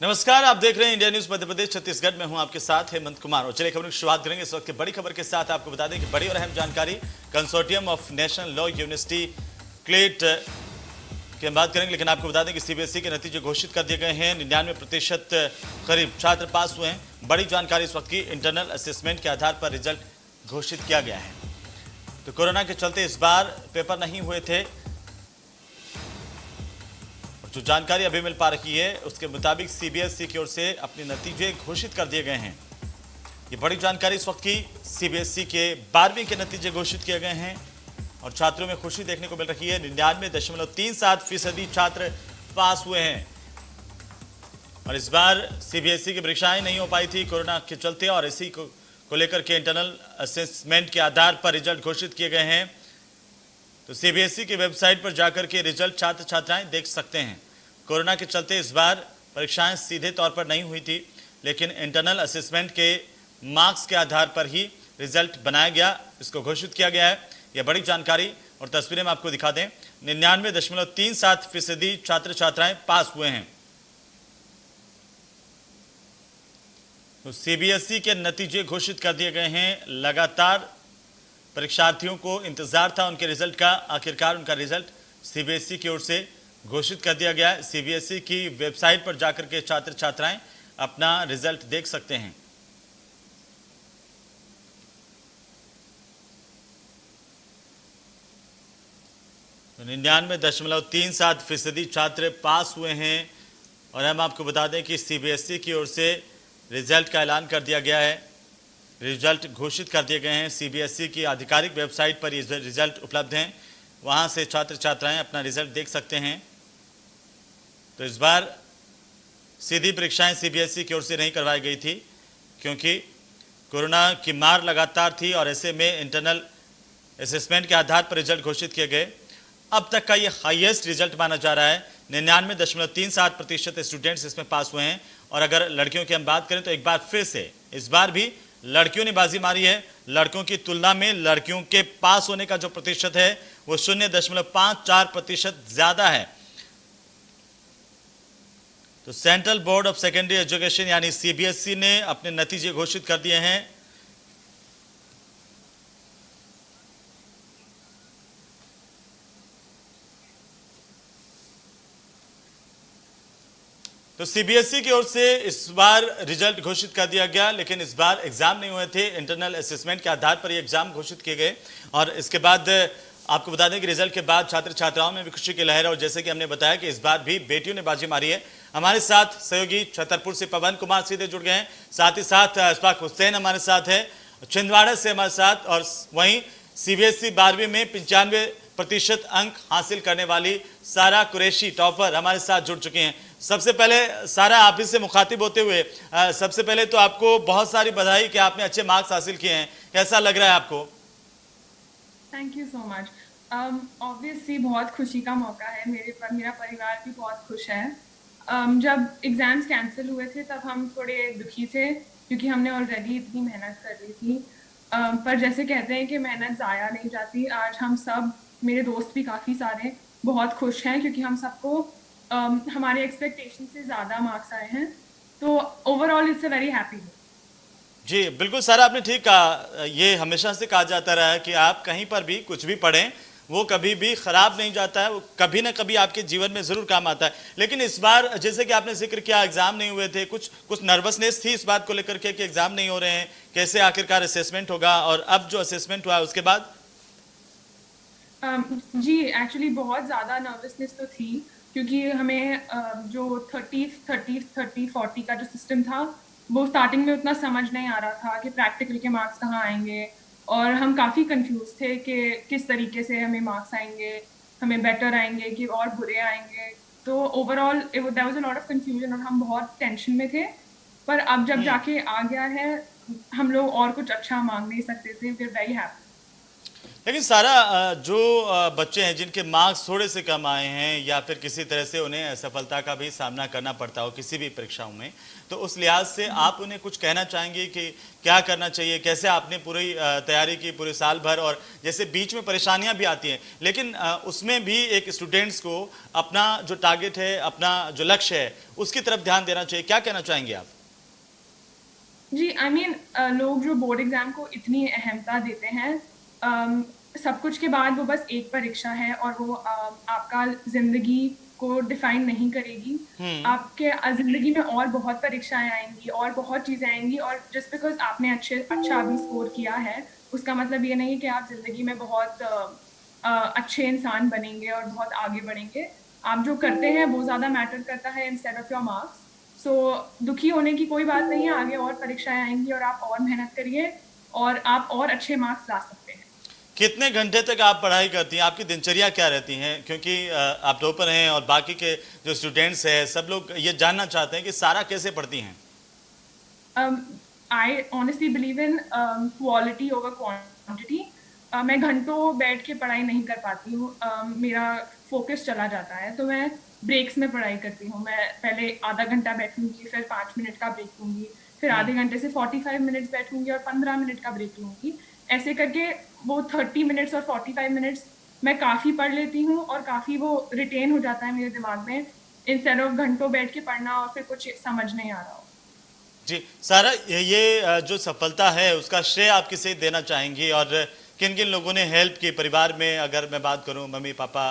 नमस्कार, आप देख रहे हैं इंडिया न्यूज मध्य प्रदेश छत्तीसगढ़ में हूं आपके साथ हेमंत कुमार। और चलिए खबरों की शुरुआत करेंगे इस वक्त की बड़ी खबर के साथ। आपको बता दें कि बड़ी और अहम जानकारी consortium of national law university CLAT की हम बात करेंगे, लेकिन आपको बता दें कि सीबीएसई के नतीजे घोषित कर दिए गए हैं। 99% करीब छात्र पास हुए हैं। बड़ी जानकारी इस वक्त की, इंटरनल असेसमेंट के आधार पर रिजल्ट घोषित किया गया है। तो कोरोना के चलते इस बार पेपर नहीं हुए थे। जो जानकारी अभी मिल पा रही है उसके मुताबिक सीबीएसई की ओर से अपने नतीजे घोषित कर दिए गए हैं। ये बड़ी जानकारी इस वक्त की, सीबीएसई के 12वीं के नतीजे घोषित किए गए हैं और छात्रों में खुशी देखने को मिल रही है। 99.37% छात्र पास हुए हैं। और इस बार सीबीएसई की परीक्षाएं नहीं हो पाई थी कोरोना के चलते, और इसी को लेकर के इंटरनल असेसमेंट के आधार पर रिजल्ट घोषित किए गए हैं। तो सीबीएसई की वेबसाइट पर जाकर के रिजल्ट छात्र छात्राएं देख सकते हैं। कोरोना के चलते इस बार परीक्षाएं सीधे तौर पर नहीं हुई थी, लेकिन इंटरनल असेसमेंट के मार्क्स के आधार पर ही रिजल्ट बनाया गया, इसको घोषित किया गया है। यह बड़ी जानकारी और तस्वीरें हम आपको दिखा दें। 99.37% छात्र छात्राएं पास हुए हैं। तो सीबीएसई के नतीजे घोषित कर दिए गए हैं। लगातार परीक्षार्थियों को इंतजार था उनके रिजल्ट का। आखिरकार उनका रिजल्ट सीबीएसई की ओर से घोषित कर दिया गया है। सीबीएसई की वेबसाइट पर जाकर के छात्र छात्राएं अपना रिजल्ट देख सकते हैं। तो 99.37% छात्र पास हुए हैं। और हम आपको बता दें कि सीबीएसई की ओर से रिजल्ट का ऐलान कर दिया गया है। रिजल्ट घोषित कर दिए गए हैं। सीबीएसई की आधिकारिक वेबसाइट पर ये रिजल्ट उपलब्ध हैं, वहां से छात्र छात्राएं अपना रिजल्ट देख सकते हैं। तो इस बार सीधी परीक्षाएं सीबीएसई की ओर से नहीं करवाई गई थी, क्योंकि कोरोना की मार लगातार थी और ऐसे में इंटरनल असेसमेंट के आधार पर रिजल्ट घोषित किए गए। अब तक का ये हाईएस्ट रिजल्ट माना जा रहा है। 99.37% स्टूडेंट्स इसमें पास हुए हैं। और अगर लड़कियों की हम बात करें तो एक बार फिर से इस बार भी लड़कियों ने बाजी मारी है। लड़कों की तुलना में लड़कियों के पास होने का जो प्रतिशत है वो 0.54% ज्यादा है। तो central board of secondary education यानी सीबीएसई ने अपने नतीजे घोषित कर दिए हैं। तो सीबीएसई की ओर से इस बार रिजल्ट घोषित कर दिया गया, लेकिन इस बार एग्जाम नहीं हुए थे। इंटरनल असेसमेंट के आधार पर ये एग्जाम घोषित किए गए। और इसके बाद आपको बता दें कि रिजल्ट के बाद छात्र छात्राओं में भी खुशी की लहर है। और जैसे कि हमने बताया कि इस बार भी बेटियों ने बाजी मारी है। हमारे साथ सहयोगी छतरपुर से पवन कुमार सीधे जुड़ गए हैं, साथ ही साथ अशफाक हुसैन हमारे साथ है छिंदवाड़ा से हमारे साथ, और वहीं सीबीएसई 12वीं में 95% अंक हासिल करने वाली सारा कुरैशी टॉपर हमारे साथ जुड़ चुके हैं। सबसे पहले सारा, आप ही से मुखातिब होते हुए सबसे पहले तो आपको बहुत सारी बधाई कि आपने अच्छे मार्क्स हासिल किए हैं। कैसा लग रहा है आपको? Thank you so much. Obviously बहुत खुशी का मौका है। मेरा परिवार भी बहुत खुश है। जब एग्जाम्स कैंसिल हुए थे तब हम थोड़े दुखी थे, क्योंकि हमने ऑलरेडी इतनी मेहनत कर ली थी। पर जैसे कहते हैं कि मेहनत ज़ाया नहीं जाती। आज हम सब, मेरे दोस्त भी काफ़ी सारे, बहुत खुश हैं, क्योंकि हम सबको हमारे एक्सपेक्टेशन से ज़्यादा मार्क्स आए हैं। तो overall it's a very happy day. जी बिल्कुल सारा, आपने ठीक कहा। ये हमेशा से कहा जाता रहा है कि आप कहीं पर भी कुछ भी पढ़ें वो कभी भी खराब नहीं जाता है, वो कभी ना कभी आपके जीवन में जरूर काम आता है। लेकिन इस बार जैसे कि आपने जिक्र किया, एग्जाम नहीं हुए थे, कुछ नर्वसनेस थी इस बात को लेकर के कि एग्जाम नहीं हो रहे हैं, कैसे आखिरकार असेसमेंट होगा। और अब जो असेसमेंट हुआ उसके बाद जी एक्चुअली बहुत ज़्यादा नर्वसनेस तो थी, क्योंकि हमें जो 30-30-30-40 का जो सिस्टम था वो स्टार्टिंग में उतना समझ नहीं आ रहा था कि प्रैक्टिकल के मार्क्स कहाँ आएंगे। और हम काफ़ी कंफ्यूज थे कि किस तरीके से हमें मार्क्स आएंगे, हमें बेटर आएंगे कि और बुरे आएंगे। तो overall there was a lot of confusion और हम बहुत टेंशन में थे। पर अब जब जाके आ गया है, हम लोग और कुछ अच्छा मांग नहीं सकते थे। We are very happy. लेकिन सारा जो बच्चे हैं जिनके मार्क्स थोड़े से कम आए हैं या फिर किसी तरह से उन्हें असफलता का भी सामना करना पड़ता हो किसी भी परीक्षाओं में, तो उस लिहाज से आप उन्हें कुछ कहना चाहेंगे कि क्या करना चाहिए, कैसे आपने पूरी तैयारी की पूरे साल भर, और जैसे बीच में परेशानियां भी आती हैं लेकिन उसमें भी एक स्टूडेंट्स को अपना जो टारगेट है, अपना जो लक्ष्य है, उसकी तरफ ध्यान देना चाहिए, क्या कहना चाहेंगे आप? जी, आई मीन लोग जो बोर्ड एग्जाम को इतनी अहमियत देते हैं, सब कुछ के बाद वो बस एक परीक्षा है और वो आपका जिंदगी को डिफाइन नहीं करेगी। आपके जिंदगी में और बहुत परीक्षाएं आएंगी और बहुत चीजें आएंगी, और जस्ट बिकॉज आपने अच्छा अभी स्कोर किया है, उसका मतलब ये नहीं है कि आप जिंदगी में बहुत अच्छे इंसान बनेंगे और बहुत आगे बढ़ेंगे। आप जो करते हैं वो ज्यादा मैटर करता है इंस्टेड ऑफ योर मार्क्स। सो दुखी होने की कोई बात नहीं है, आगे और परीक्षाएं आएंगी और आप और मेहनत करिए और आप और अच्छे मार्क्स ला सकते हैं। कितने घंटे तक आप पढ़ाई करती हैं, आपकी दिनचर्या क्या रहती हैं? क्योंकि आप टॉपर हैं और बाकी के जो स्टूडेंट्स हैं सब लोग ये जानना चाहते हैं कि सारा कैसे पढ़ती हैं। I honestly believe in quality over quantity. मैं घंटों बैठ के पढ़ाई नहीं कर पाती हूँ, मेरा फोकस चला जाता है, तो मैं ब्रेक्स में पढ़ाई करती हूँ। मैं पहले आधा घंटा बैठूंगी, फिर 5 मिनट का ब्रेक लूंगी, फिर आधे घंटे से 45 मिनट्स बैठूंगी और 15 मिनट का ब्रेक लूंगी। ऐसे करके वो 30 मिनट्स और 45 मिनट्स मैं काफ़ी पढ़ लेती हूँ और काफ़ी वो रिटेन हो जाता है मेरे दिमाग में, इंस्टेड ऑफ घंटों बैठ के पढ़ना और फिर कुछ समझ नहीं आ रहा हो। जी सारा, ये जो सफलता है उसका श्रेय आप किसे देना चाहेंगी, और किन किन लोगों ने हेल्प की परिवार में? अगर मैं बात करूं मम्मी पापा।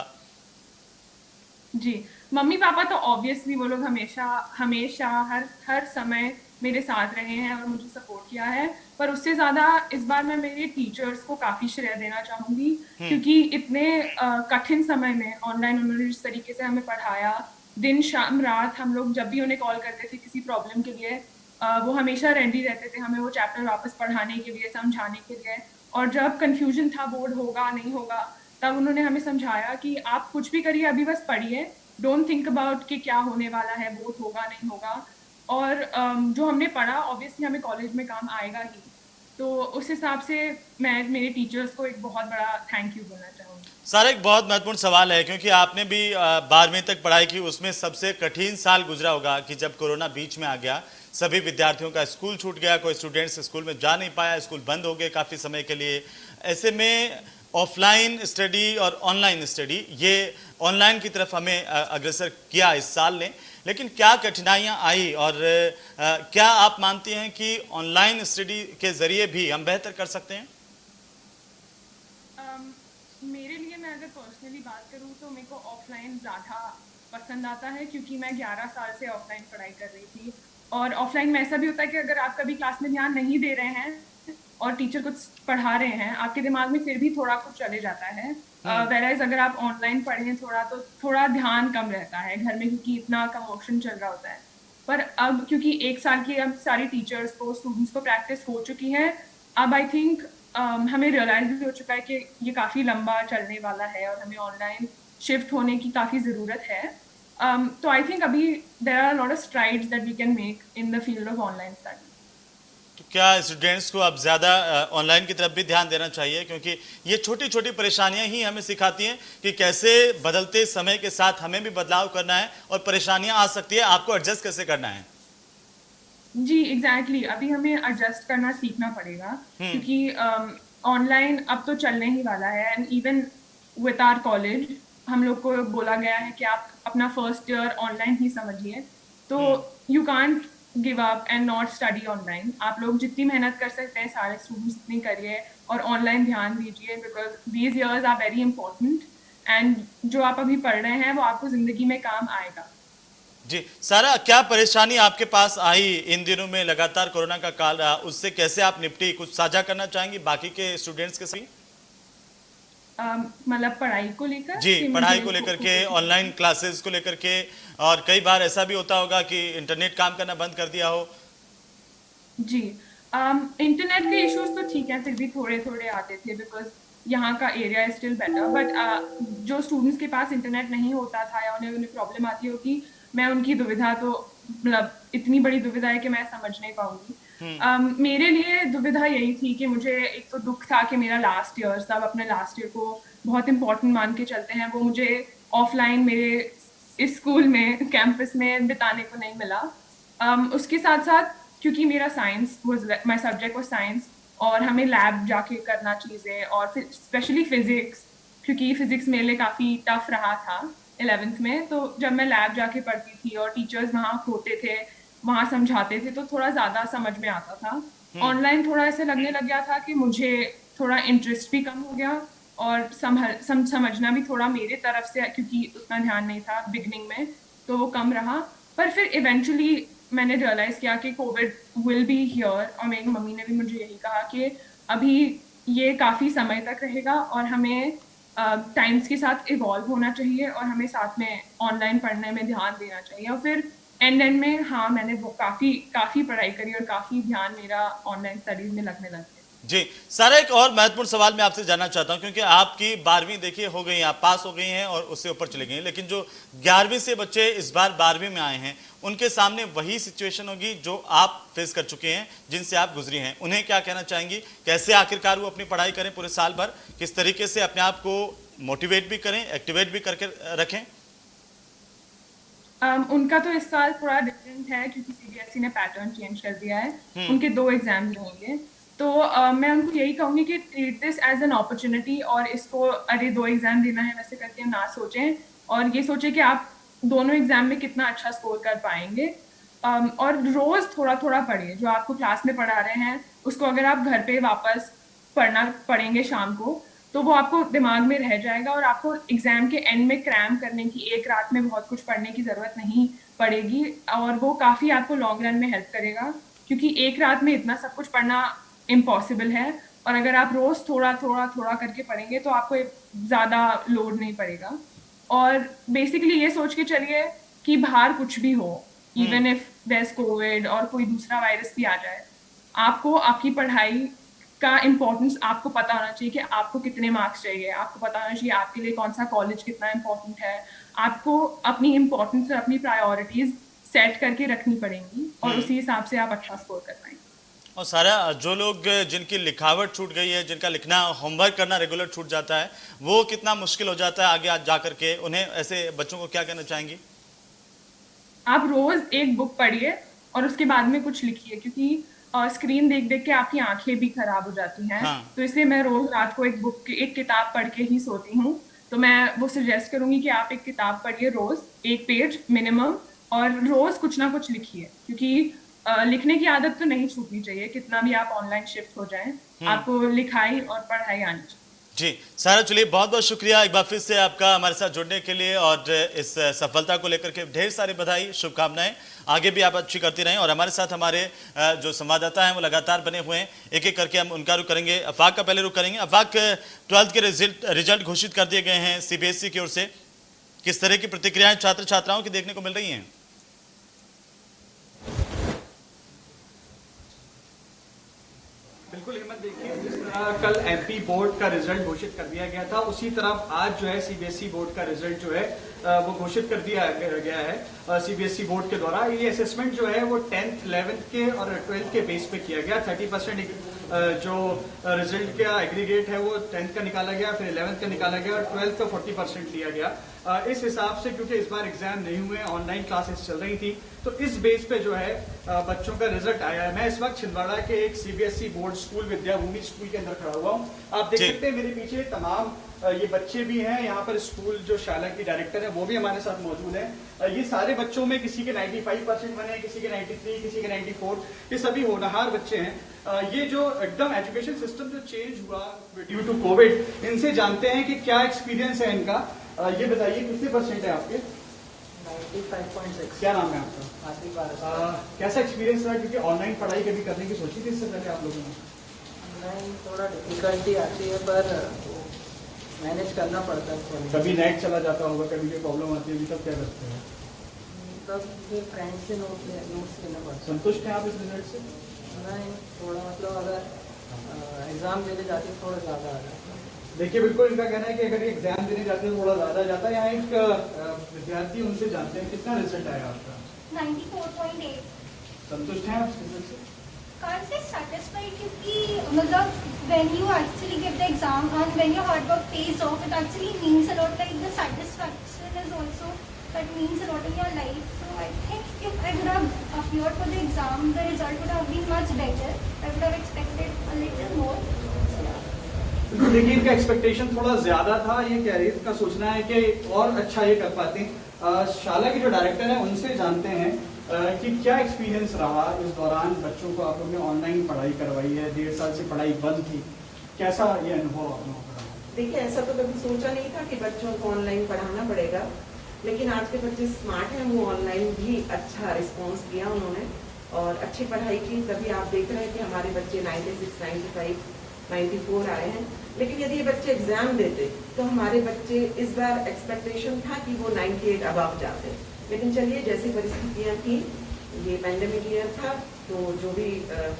जी, मम्मी पापा तो ऑब्वियसली वो लोग हमेशा हमेशा हर समय मेरे साथ रहे हैं और मुझे सपोर्ट किया है, पर उससे ज़्यादा इस बार मैं मेरे टीचर्स को काफ़ी श्रेय देना चाहूँगी, क्योंकि इतने कठिन समय में ऑनलाइन उन्होंने जिस तरीके से हमें पढ़ाया, दिन शाम रात हम लोग जब भी उन्हें कॉल करते थे किसी प्रॉब्लम के लिए, वो हमेशा रेडी रहते थे हमें वो चैप्टर वापस पढ़ाने के लिए, समझाने के लिए। और जब कंफ्यूजन था बोर्ड होगा नहीं होगा, तब उन्होंने हमें समझाया कि आप कुछ भी करिए, अभी बस पढ़िए, डोंट थिंक अबाउट कि क्या होने वाला है, बोर्ड होगा नहीं होगा। और जो हमने पढ़ा ऑब्वियसली हमें कॉलेज में काम आएगा ही, तो उस हिसाब से मैं मेरे टीचर्स को एक बहुत बड़ा थैंक यू बोलना चाहूँगी। सारा, एक बहुत महत्वपूर्ण सवाल है क्योंकि आपने भी 12वीं तक पढ़ाई की, उसमें सबसे कठिन साल गुजरा होगा कि जब कोरोना बीच में आ गया, सभी विद्यार्थियों का स्कूल छूट गया, कोई स्टूडेंट्स स्कूल में जा नहीं पाया, स्कूल बंद हो गए काफ़ी समय के लिए। ऐसे में ऑफलाइन स्टडी और ऑनलाइन स्टडी, ये ऑनलाइन की तरफ हमें अग्रसर किया इस साल ने, लेकिन क्या कठिनाइयाँ आई, और क्या आप मानती हैं कि ऑनलाइन स्टडी के ज़रिए भी हम बेहतर कर सकते हैं? मेरे लिए मैं अगर पर्सनली बात करूँ तो मेरे को ऑफलाइन ज़्यादा पसंद आता है, क्योंकि मैं 11 साल से ऑफलाइन पढ़ाई कर रही थी। और ऑफलाइन में ऐसा भी होता है कि अगर आप कभी क्लास में ध्यान नहीं दे रहे हैं और टीचर कुछ पढ़ा रहे हैं, आपके दिमाग में फिर भी थोड़ा कुछ चले जाता है। वेराइज अगर आप ऑनलाइन पढ़ें थोड़ा, तो थोड़ा ध्यान कम रहता है घर में, क्योंकि इतना कमोशन चल रहा होता है। पर अब क्योंकि 1 साल की अब सारी टीचर्स को, स्टूडेंट्स को प्रैक्टिस हो चुकी है, अब आई थिंक हमें रियलाइज भी हो चुका है कि ये काफ़ी लंबा चलने वाला है और हमें ऑनलाइन शिफ्ट होने की काफ़ी ज़रूरत है। तो आई थिंक अभी there are lot of strides that we can make in the field of online study. तो क्या स्टूडेंट्स को अब ज़्यादा ऑनलाइन की तरफ भी ध्यान देना चाहिए, क्योंकि ये छोटी छोटी परेशानियां ही हमें सिखाती हैं कि कैसे बदलते समय के साथ हमें भी बदलाव करना है, और परेशानियां आ सकती है, आपको एडजस्ट कैसे करना है। जी एग्जैक्टली, अभी हमें एडजस्ट करना सीखना पड़ेगा, क्योंकि ऑनलाइन अब तो चलने ही वाला है। And even with our college हम लोग को बोला गया है कि आप अपना फर्स्ट ईयर ऑनलाइन ही समझिए, तो you can't give up and not study online. आप लोग जितनी मेहनत कर सकते हैं सारे स्टूडेंट्स उतनी करिए और ऑनलाइन ध्यान दीजिए, because these years are very important, and जो आप अभी पढ़ रहे हैं वो आपको जिंदगी में काम आएगा। जी सारा, क्या परेशानी आपके पास आई इन दिनों में? लगातार कोरोना का काल रहा, उससे कैसे आप निपटी, कुछ साझा करना चाहेंगी बाकी के स्टूडेंट्स के साथ? मतलब पढ़ाई को लेकर? जी, पढ़ाई को लेकर के, ऑनलाइन क्लासेस को लेकर के, और कई बार ऐसा भी होता होगा कि इंटरनेट काम करना बंद कर दिया हो। जी, इंटरनेट के इश्यूज तो ठीक है, फिर भी थोड़े थोड़े आते थे, बिकॉज यहाँ का area is still better. But जो स्टूडेंट्स के पास इंटरनेट नहीं होता था या उन्हें प्रॉब्लम आती होगी, मैं उनकी दुविधा तो मतलब इतनी बड़ी दुविधा है कि मैं समझ नहीं पाऊंगी। मेरे लिए दुविधा यही थी कि मुझे एक तो दुख था कि मेरा लास्ट ईयर, सब अपने लास्ट ईयर को बहुत इंपॉर्टेंट मान के चलते हैं, वो मुझे ऑफलाइन मेरे इस स्कूल में कैंपस में बिताने को नहीं मिला। उसके साथ साथ क्योंकि मेरा science my subject was science, और हमें लैब जाके करना चीजें, और फिर स्पेशली फिजिक्स, क्योंकि फिजिक्स मेरे लिए काफी टफ रहा था 11th में। तो जब मैं लैब जाके पढ़ती थी और टीचर्स वहाँ होते थे, वहाँ समझाते थे, तो थोड़ा ज्यादा समझ में आता था। ऑनलाइन थोड़ा ऐसे लगने लग गया था कि मुझे थोड़ा इंटरेस्ट भी कम हो गया, और समझना भी थोड़ा मेरे तरफ से, क्योंकि उतना ध्यान नहीं था बिगनिंग में, तो वो कम रहा। पर फिर इवेंचुअली मैंने रियलाइज किया कि कोविड विल बी हियर, और मेरी मम्मी ने भी मुझे यही कहा कि अभी ये काफी समय तक रहेगा, और हमें टाइम्स के साथ इवॉल्व होना चाहिए, और हमें साथ में ऑनलाइन पढ़ने में ध्यान देना चाहिए। और फिर एंड में हाँ, मैंने वो काफी काफी पढ़ाई करी, और काफी ध्यान मेरा ऑनलाइन स्टडीज में लगने लग गया। जी सारा, एक और महत्वपूर्ण सवाल मैं आपसे जानना चाहता हूं, क्योंकि आपकी 12वीं देखिए हो गई, आप पास हो गई हैं और उससे ऊपर चले गई हैं, लेकिन जो 11वीं से बच्चे इस बार 12वीं में आए हैं, उनके सामने वही सिचुएशन होगी जो आप फेस कर चुके हैं, जिनसे आप गुजरी हैं। उन्हें क्या कहना चाहेंगी, कैसे आखिरकार वो अपनी पढ़ाई करें पूरे साल भर, किस तरीके से अपने आप को मोटिवेट भी करें, एक्टिवेट भी करके रखें? उनका तो इस साल थोड़ा डिफरेंट है, क्योंकि सीबीएसई ने पैटर्न चेंज कर दिया है। उनके 2 एग्जाम रहेंगे। तो मैं उनको यही कहूंगी कि treat this as an opportunity, और इसको अरे 2 एग्जाम देना है वैसे करके ना सोचें, और ये सोचें कि आप दोनों एग्जाम में कितना अच्छा स्कोर कर पाएंगे। और रोज थोड़ा थोड़ा पढ़िए, जो आपको क्लास में पढ़ा रहे हैं उसको अगर आप घर पे वापस पढ़ेंगे शाम को, तो वो आपको दिमाग में रह जाएगा, और आपको एग्जाम के एंड में क्रैम करने की, एक रात में बहुत कुछ पढ़ने की जरूरत नहीं पड़ेगी, और वो काफी आपको लॉन्ग रन में हेल्प करेगा, क्योंकि एक रात में इतना सब कुछ पढ़ना इम्पॉसिबल है। और अगर आप रोज थोड़ा थोड़ा थोड़ा करके पढ़ेंगे तो आपको ज्यादा लोड नहीं पड़ेगा। और बेसिकली ये सोच के चलिए कि बाहर कुछ भी हो, इवन इफ देयर कोविड और कोई दूसरा वायरस भी आ जाए, आपको आपकी पढ़ाई का इम्पोर्टेंस आपको पता होना चाहिए कि आपको कितने मार्क्स चाहिए, आपको पता होना चाहिए आपके लिए कौन सा कॉलेज कितना इम्पोर्टेंट है। आपको अपनी इम्पोर्टेंस और अपनी प्रायोरिटीज सेट करके रखनी पड़ेंगी, और उसी हिसाब से आप अच्छा स्कोर कर पाएंगे। और सारा, जो लोग जिनकी लिखावट छूट गई है, जिनका लिखना, होमवर्क करना रेगुलर छूट जाता है, वो कितना मुश्किल हो जाता है आगे आज जा करके, उन्हें, ऐसे बच्चों को क्या कहना चाहेंगी? आप रोज एक बुक पढ़िए और उसके बाद में कुछ लिखिए, क्योंकि स्क्रीन देख देख के आपकी आंखें भी खराब हो जाती हैं। हाँ। तो इसलिए मैं रोज रात को एक किताब पढ़ के ही सोती हूँ। तो मैं वो सजेस्ट करूंगी कि आप एक किताब पढ़िए रोज, 1 पेज मिनिमम, और रोज कुछ ना कुछ लिखिए, क्योंकि लिखने की आदत तो नहीं छूटनी चाहिए, कितना भी आप ऑनलाइन शिफ्ट हो जाएं, आपको लिखाई और पढ़ाई आनी चाहिए। जी सारा, चलिए बहुत बहुत शुक्रिया एक बार फिर से आपका हमारे साथ जुड़ने के लिए, और इस सफलता को लेकर के ढेर सारी बधाई, शुभकामनाएं। आगे भी आप अच्छी करती रहें, और हमारे साथ हमारे जो संवाददाता हैं वो लगातार बने हुए हैं, एक एक करके हम उनका रुख करेंगे। अफाक का पहले रुख करेंगे। अफाक, 12th के रिजल्ट घोषित कर दिए गए हैं सीबीएसई की ओर से, किस तरह की प्रतिक्रियाएं छात्र छात्राओं की देखने को मिल रही हैं? बिल्कुल हिम्मत, देखिए जिस तरह कल एमपी बोर्ड का रिजल्ट घोषित कर दिया गया था, उसी तरह आज जो है सीबीएसई बोर्ड का रिजल्ट जो है वो घोषित कर दिया गया है सीबीएसई बोर्ड के द्वारा। ये असेसमेंट जो है वो 10th, 11th के और 12th के बेस पे किया गया। 30% जो रिजल्ट का एग्रीगेट है वो 10th का निकाला गया, फिर 11th का निकाला गया, और 12th का 40% लिया गया। इस हिसाब से, क्योंकि इस बार एग्जाम नहीं हुए, ऑनलाइन क्लासेस चल रही थी, तो इस बेस पे जो है बच्चों का रिजल्ट आया है। मैं इस वक्त छिंदवाड़ा के एक CBSE board school, Vidyabhumi school के अंदर खड़ा हुआ हूँ। आप देख सकते हैं मेरे पीछे तमाम ये बच्चे भी हैं। यहाँ पर स्कूल जो शाला की डायरेक्टर है वो भी हमारे साथ मौजूद है। ये सारे बच्चों में किसी के 95% बने, किसी के 93, किसी के 94, ये सभी होनहार बच्चे हैं। ये जो एकदम एजुकेशन सिस्टम जो चेंज हुआ ड्यू टू कोविड, इनसे जानते हैं कि क्या एक्सपीरियंस है इनका। ये बताइए कितने परसेंट है आपके? 95.6। क्या नाम है आपका? कैसा एक्सपीरियंस रहा, क्योंकि ऑनलाइन पढ़ाई कभी करने की सोची थी इससे पहले आप लोगों ने? ऑनलाइन थोड़ा डिफिकल्टी आती है, पर मैनेज करना पड़ता है। कभी नेट चला जाता होगा, कभी कोई प्रॉब्लम आती है, तब क्या करते हैं? तब फिर फ्रेंड्स से नोट्स लेना पड़ता है। संतुष्ट हैं आप इस रिजल्ट से? नहीं, थोड़ा मतलब अगर एग्ज़ाम देने जाते हैं थोड़ा ज़्यादा आ जाता है। देखिए, बिल्कुल इनका कहना है कि अगर एग्जाम देने जाते हैं तो थोड़ा ज़्यादा जाता है। यहाँ एक विद्यार्थी, उनसे जानते हैं कितना रिजल्ट आया आपका? 94.8. संतुष्ट हैं आप इस रिजल्ट से? Can't say satisfied क्योंकि मतलब when you actually give the exam and when your hard work pays off, it actually means a lot. Like the satisfaction is also that means a lot in your life. So I think if I would have appeared for the exam, the result would have been much better. I would have expected a little more. So, yeah. बिल्कुल, देखिए इनका expectation थोड़ा ज्यादा था। ये कह रही का सोचना है कि और अच्छा ये कर पाते। शाला के जो डायरेक्टर हैं उनसे जानते हैं कि क्या एक्सपीरियंस रहा इस दौरान। बच्चों को आप लोगों ने ऑनलाइन पढ़ाई करवाई है, 1.5 साल से पढ़ाई बंद थी, कैसा ये अनुभव आप लोगों का? देखिए, ऐसा तो कभी सोचा नहीं था कि बच्चों को ऑनलाइन पढ़ाना पड़ेगा, लेकिन आज के बच्चे स्मार्ट हैं, वो ऑनलाइन भी अच्छा रिस्पॉन्स दिया उन्होंने और अच्छी पढ़ाई की। तभी आप देख रहे हैं कि हमारे बच्चे 96, 95, 94 आए हैं। लेकिन यदि ये बच्चे एग्जाम देते तो हमारे बच्चे इस बार एक्सपेक्टेशन था कि वो 98 अबव जाते। लेकिन चलिए, जैसी परिस्थितियाँ थी, ये पैंडेमिक ईयर था, तो जो भी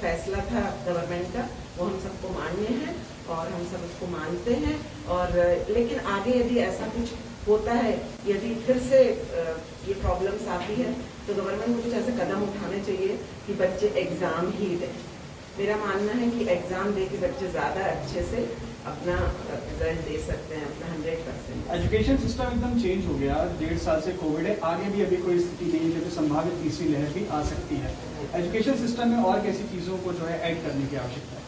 फैसला था गवर्नमेंट का वो हम सबको मान्य है और हम सब उसको मानते हैं। और लेकिन आगे यदि ऐसा कुछ होता है, यदि फिर से ये प्रॉब्लम्स आती है, तो गवर्नमेंट को कुछ ऐसे कदम उठाने चाहिए कि बच्चे एग्जाम ही दें। मेरा मानना है कि एग्जाम दे के बच्चे ज़्यादा अच्छे से अपना रिजल्ट दे सकते हैं, अपना 100%। एजुकेशन सिस्टम एकदम चेंज हो गया, 1.5 साल से कोविड है, आगे भी अभी कोई स्थिति नहीं है, तो संभावित तीसरी लहर भी आ सकती है। एजुकेशन सिस्टम में और कैसी चीज़ों को जो है ऐड करने की आवश्यकता है?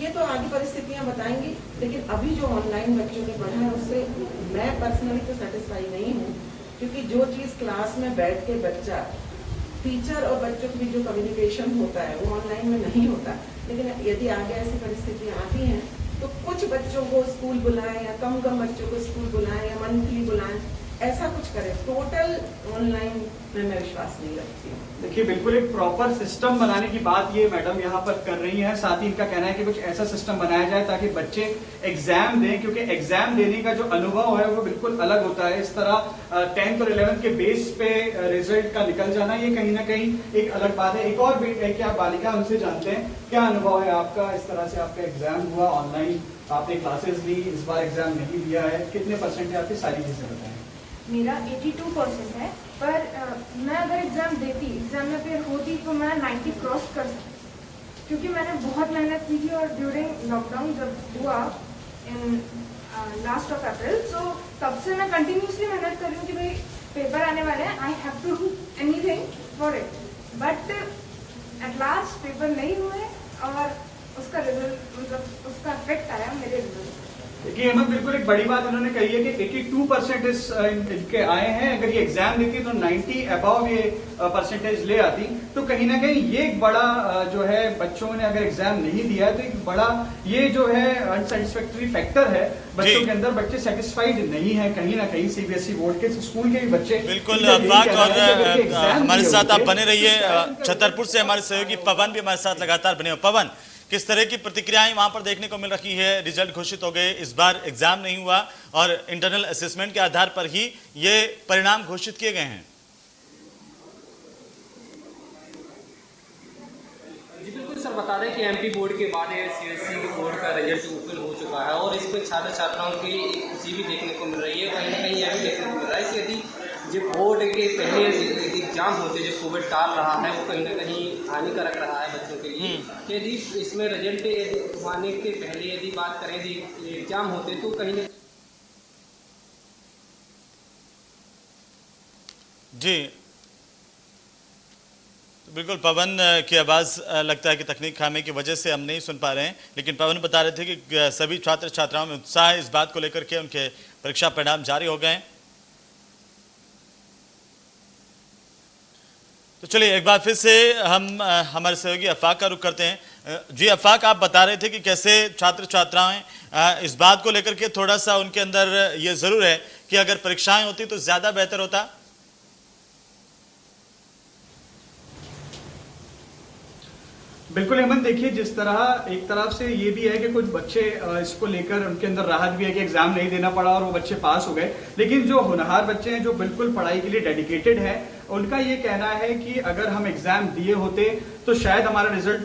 ये तो आगे परिस्थितियां बताएंगी, लेकिन अभी जो ऑनलाइन बच्चों ने पढ़ा है उससे मैं पर्सनली तो सेटिस्फाई नहीं हूँ, क्योंकि जो चीज़ क्लास में बैठ के बच्चा, टीचर और बच्चों के बीच जो कम्युनिकेशन होता है वो ऑनलाइन में नहीं होता। लेकिन यदि आगे ऐसी परिस्थितियां आती हैं तो कुछ बच्चों को स्कूल बुलाएं या कम बच्चों को स्कूल बुलाएं या मंथली बुलाएं, ऐसा कुछ करें। टोटल ऑनलाइन में मैं विश्वास नहीं रखती हूँ। देखिए, बिल्कुल एक प्रॉपर सिस्टम बनाने की बात ये मैडम यहाँ पर कर रही हैं। साथ ही इनका कहना है कि कुछ ऐसा सिस्टम बनाया जाए ताकि बच्चे एग्जाम दें, क्योंकि एग्जाम देने का जो अनुभव है वो बिल्कुल अलग होता है। इस तरह 10th और 11th के बेस पे रिजल्ट का निकल जाना, ये कहीं ना कहीं एक अलग बात है। एक और क्या बालिका, उनसे जानते हैं क्या अनुभव है आपका। इस तरह से आपका एग्जाम हुआ, ऑनलाइन आपने क्लासेस ली, इस बार एग्जाम नहीं दिया है, कितने परसेंट है आपकी, सारी चीजें बताएं। मेरा 82% है, पर मैं अगर एग्ज़ाम देती, एग्ज़ाम में फिर होती तो मैं 90 क्रॉस कर सकती, क्योंकि मैंने बहुत मेहनत की थी। और ड्यूरिंग लॉकडाउन जब हुआ इन लास्ट ऑफ अप्रैल, सो तब से मैं कंटिन्यूसली मेहनत कर रही हूँ कि भाई पेपर आने वाले हैं, I have to do anything for it. But at last paper नहीं हुए और उसका रिजल्ट, मतलब उसका इफेक्ट आया मेरे रिजल्ट। देखिए हेमंत, बिल्कुल एक बड़ी बात उन्होंने कही है कि 82% इनके आए हैं। अगर ये एग्जाम देती तो 90 अबव ये परसेंटेज ले आती, तो कहीं ना कहीं ये एक बड़ा जो है, बच्चों ने अगर एग्जाम नहीं दिया है तो एक बड़ा ये जो है अनसेटिस्फैक्टरी फैक्टर है बच्चों के अंदर। बच्चे सेटिस्फाइड नहीं है कहीं ना कहीं। सीबीएसई बोर्ड के स्कूल के भी बच्चे बिल्कुल। अफाक और हमारे साथ आप बने रहिए। छतरपुर से हमारे सहयोगी पवन भी हमारे साथ लगातार बने हो। पवन, किस तरह की प्रतिक्रियाएं वहां पर देखने को मिल रही है? रिजल्ट घोषित हो गए, इस बार एग्जाम नहीं हुआ और इंटरनल असेसमेंट के आधार पर ही ये परिणाम घोषित किए गए हैं। जी बिल्कुल सर, बता दें कि एमपी बोर्ड के बाद सीबीएसई बोर्ड का रिजल्ट ओपन हो चुका है और इसमें छात्र छात्राओं की खुशी भी देखने को मिल रही है। कहीं ना कहीं यह भी देखने को मिल रहा है कि यदि जो बोर्ड के पहले एग्जाम होते जो कोविड काल रहा है वो कहीं ना कहीं हानिकारक रहा है बच्चों के लिए। यदि इसमें रिजल्ट आने के पहले यदि बात करें, यदि एग्जाम होते तो कहीं ना जी बिल्कुल। पवन की आवाज़ लगता है कि तकनीक खामे की वजह से हम नहीं सुन पा रहे हैं, लेकिन पवन बता रहे थे कि सभी छात्र छात्राओं में उत्साह है इस बात को लेकर के उनके परीक्षा परिणाम जारी हो गए। तो चलिए एक बार फिर से हम हमारे सहयोगी अफाक का रुख करते हैं। जी अफाक, आप बता रहे थे कि कैसे छात्र छात्राएं इस बात को लेकर के थोड़ा सा उनके अंदर ये जरूर है कि अगर परीक्षाएं होती तो ज्यादा बेहतर होता। बिल्कुल हेमंत, देखिए जिस तरह एक तरफ से ये भी है कि कुछ बच्चे इसको लेकर उनके अंदर राहत भी है कि एग्जाम नहीं देना पड़ा और वो बच्चे पास हो गए, लेकिन जो होनहार बच्चे हैं जो बिल्कुल पढ़ाई के लिए डेडिकेटेड हैं, उनका ये कहना है कि अगर हम एग्जाम दिए होते तो शायद हमारा रिजल्ट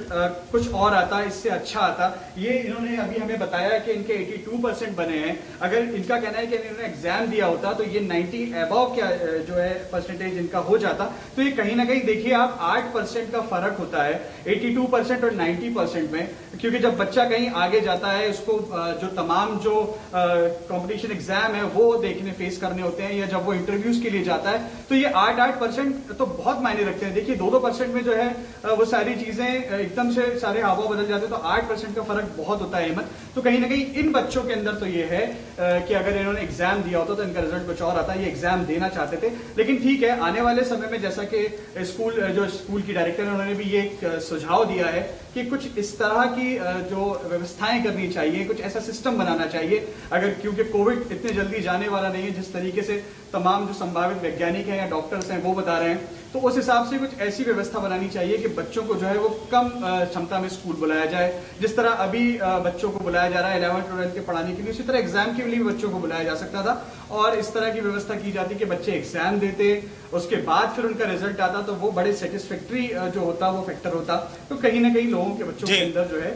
कुछ और आता, इससे अच्छा आता। ये इन्होंने अभी हमें बताया कि इनके 82% बने हैं। अगर इनका कहना है कि इन्होंने एग्जाम दिया होता तो ये 90 अबव क्या जो है परसेंटेज इनका हो जाता। तो ये कहीं ना कहीं देखिए आप 8% का फर्क होता है 82% और 90% में, क्योंकि जब बच्चा कहीं आगे जाता है उसको जो तमाम जो कंपटीशन एग्जाम है वो देखने फेस करने होते हैं, या जब वो इंटरव्यूज के लिए जाता है तो ये 8% तो बहुत मायने रखते हैं। देखिए 2% में जो है वो सारी चीजें एकदम से सारे हाव बदल जाते हैं, तो 8% का फर्क बहुत होता है हिम्मत। तो कहीं ना कहीं इन बच्चों के अंदर तो ये है कि अगर इन्होंने एग्जाम दिया होता तो इनका रिजल्ट कुछ और आता। ये एग्जाम देना चाहते थे, लेकिन ठीक है, आने वाले समय में जैसा कि स्कूल की डायरेक्टर है उन्होंने भी ये एक सुझाव दिया है कि कुछ इस तरह की जो व्यवस्थाएं करनी चाहिए, कुछ ऐसा सिस्टम बनाना चाहिए। अगर क्योंकि कोविड इतने जल्दी जाने वाला नहीं है जिस तरीके से तमाम जो संभावित वैज्ञानिक हैं या डॉक्टर्स हैं वो बता रहे हैं, तो उस हिसाब से कुछ ऐसी व्यवस्था बनानी चाहिए कि बच्चों को जो है वो कम क्षमता में स्कूल बुलाया जाए। जिस तरह अभी बच्चों को बुलाया जा रहा है 11th 12th के पढ़ाने के लिए, उसी तरह एग्जाम के लिए बच्चों को बुलाया जा सकता था, और इस तरह की व्यवस्था की जाती कि बच्चे एग्जाम देते, उसके बाद फिर उनका रिजल्ट आता तो वो बड़े सेटिस्फैक्ट्री जो होता वो फैक्टर होता। तो कहीं ना कहीं लोगों के बच्चों के अंदर जो है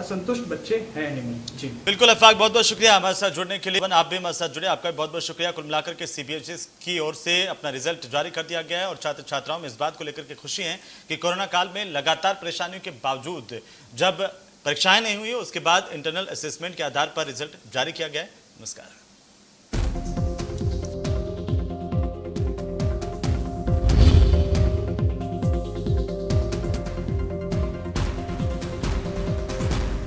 असंतुष्ट बच्चे हैं नहीं। जी बिल्कुल अफाक, बहुत बहुत शुक्रिया हमारे साथ जुड़ने के लिए। आप भी हमारे साथ जुड़े, आपका भी बहुत बहुत शुक्रिया। कुल मिलाकर के सीबीएसई की ओर से अपना रिजल्ट जारी कर दिया गया है और छात्र छात्राओं में इस बात को लेकर के खुशी है कि कोरोना काल में लगातार परेशानियों के बावजूद जब परीक्षाएं नहीं हुई उसके बाद इंटरनल असेसमेंट के आधार पर रिजल्ट जारी किया गया है। नमस्कार।